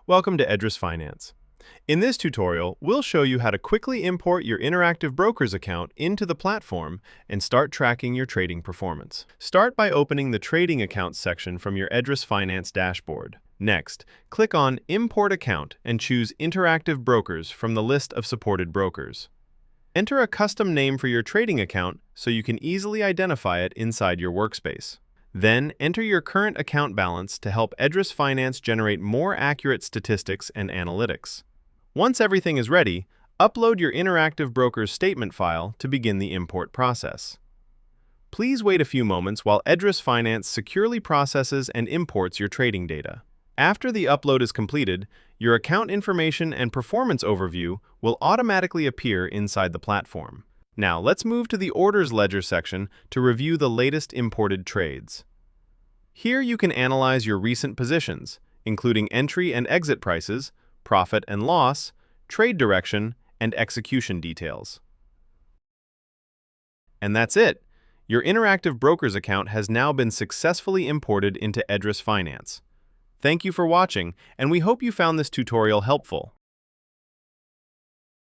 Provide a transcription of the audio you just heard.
Welcome to EdrisFinance. In this tutorial, we'll show you how to quickly import your Interactive Brokers account into the platform and start tracking your trading performance. Start by opening the Trading Accounts section from your EdrisFinance dashboard. Next, click on Import Account and choose Interactive Brokers from the list of supported brokers. Enter a custom name for your trading account so you can easily identify it inside your workspace. Then, enter your current account balance to help EdrisFinance generate more accurate statistics and analytics. Once everything is ready, upload your Interactive Brokers statement file to begin the import process. Please wait a few moments while EdrisFinance securely processes and imports your trading data. After the upload is completed, your account information and performance overview will automatically appear inside the platform. Now, let's move to the Orders Ledger section to review the latest imported trades. Here you can analyze your recent positions, including entry and exit prices, profit and loss, trade direction, and execution details. And that's it! Your Interactive Brokers account has now been successfully imported into EdrisFinance. Thank you for watching, and we hope you found this tutorial helpful.